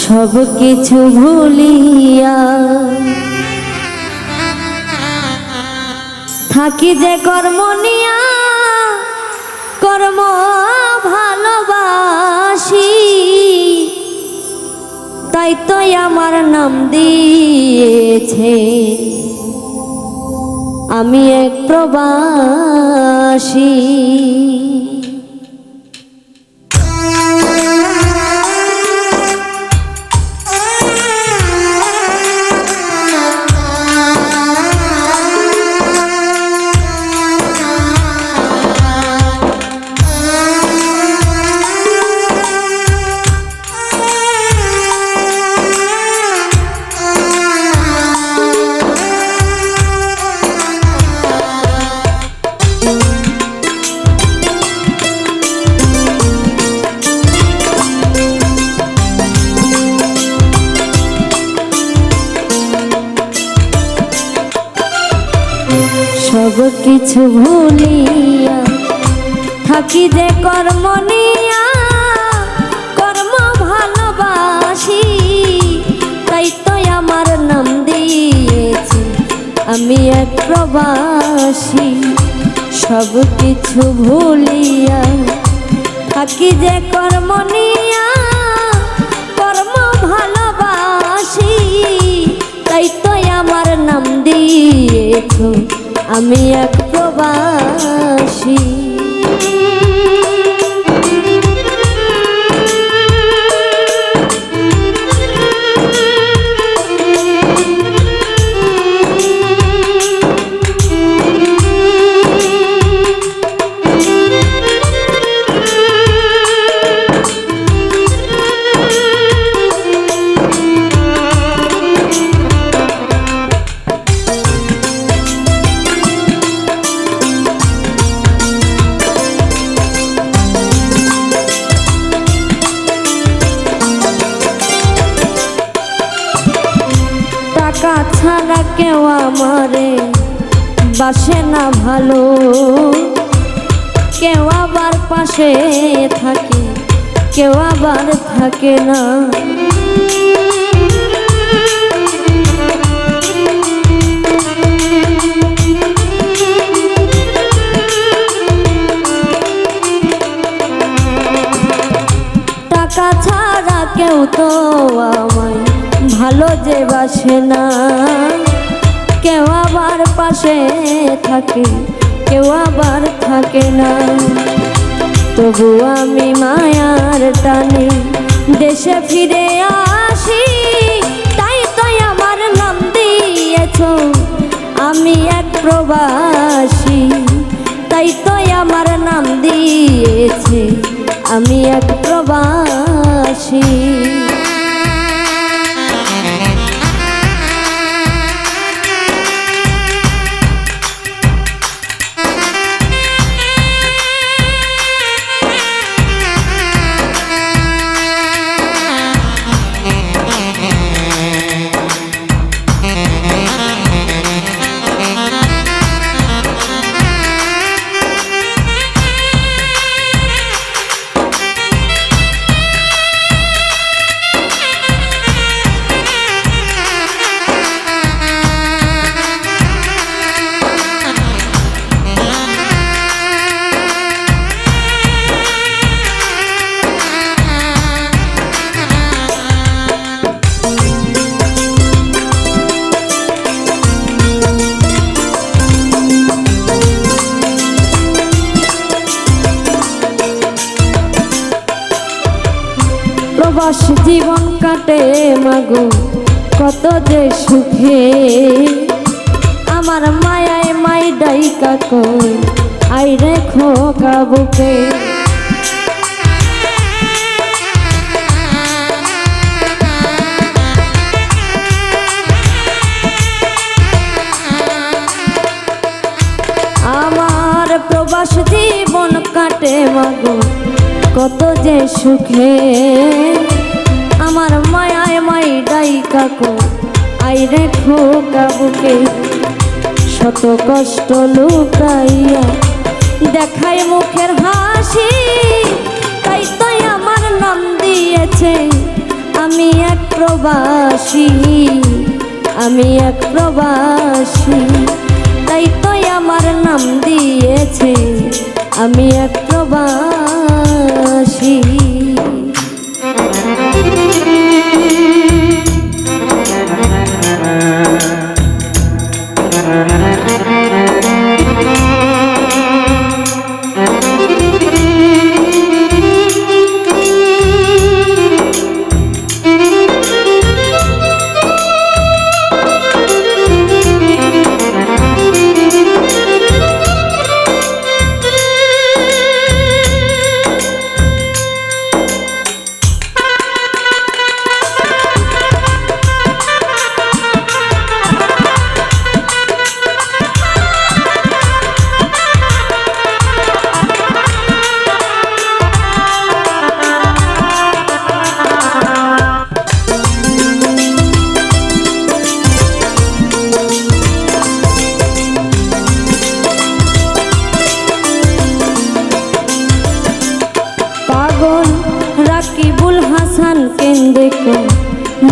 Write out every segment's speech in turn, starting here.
সব কিছু ভুলিয়া থাকি যে কর্ম নিয়া, কর্ম ভালোবাসি, তাই তো আমার নাম দিয়েছে আমি এক প্রবাসী। সব কিছু ভুলিয়া থাকি যে কর্ম নিয়া, কর্ম ভালোবাসি, তাই তো আমার নাম দিয়েছে আমি এক প্রবাসী। সব কিছু ভুলিয়া থাকি যে কর্ম নিয়া, কর্ম ভালোবাসি, তাই তো আমার নাম দিয়েছে আমি এক প্রবাসী। টাকা ছাড়া কেউ আমারে বাসে না ভালো, কেউ আবার পাশে থাকে, কেউ আবার থাকে না। টাকা ছাড়া কেউ তো আমায় ভালো যে বাসে না, কেউ আবার পাশে থাকে, কেউ আবার থাকে না। তবু আমি মায়ার টানে দেশে ফিরে আসি, তাই তো আমার নাম দিয়েছ আমি এক প্রবাসী, তাই তো আমার নাম দিয়েছে আমি এক প্রবাসী। প্রবাস জীবন কাটে মাগো কত যে সুখে, আমার মায়ায় মাই ডাইকা কই আই রেখো কাবুকে। আমার প্রবাস জীবন কাটে মাগো কত যে সুখে, আমার মায়ায় মাই ডাইকা কই আই রেখো কাবুকে। শত কষ্ট লুকাইয়া দেখাই মুখের হাসি, তাই তো আমার নাম দিয়েছে আমি এক প্রবাসী, আমি এক প্রবাসী, তাই তো আমার নাম দিয়েছে আমি এক প্রবাসী। রাকিবুল হাসান কেন্দ্রে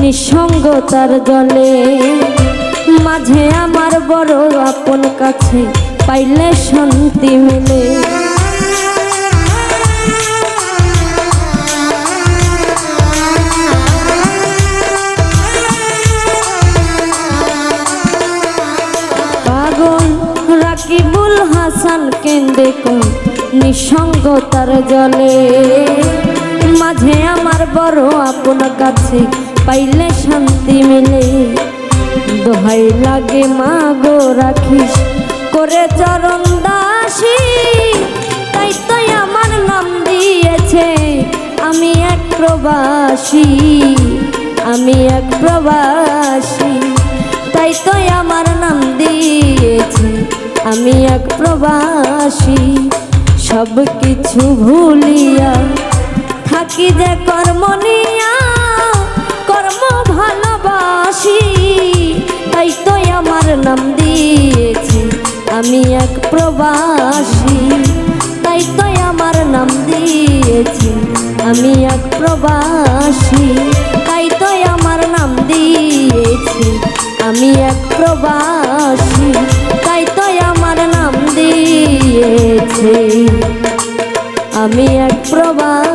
নিঃসঙ্গতার জলে, মাঝে আমার বড় আপন কাছে পাইলে শান্তি মেলে। পাগল রাকিবুল হাসান কেন্দ্রে নিঃসঙ্গতার জলে, মাঝে আমার বড় আপন কাছে পাইলে শান্তি মিলে। দোহাই লাগে মা গো রাখিস করে চরণ দাসী, তাই তো আমার নাম দিয়েছে আমি এক প্রবাসী, আমি এক প্রবাসী, তাই তো আমার নাম দিয়েছে আমি এক প্রবাসী। সব কিছু ভুলিয়া থাকি যে কর্ম নিয়া, কর্ম ভালোবাসি, তাই তো আমার নাম দিয়েছে আমি এক প্রবাসী, তাই তো আমার নাম দিয়েছে আমি এক প্রবাসী, তাই তো আমার নাম দিয়েছে আমি এক প্রবাসী, তাই তো আমার নাম দিয়েছে আমি এক প্রবাসী।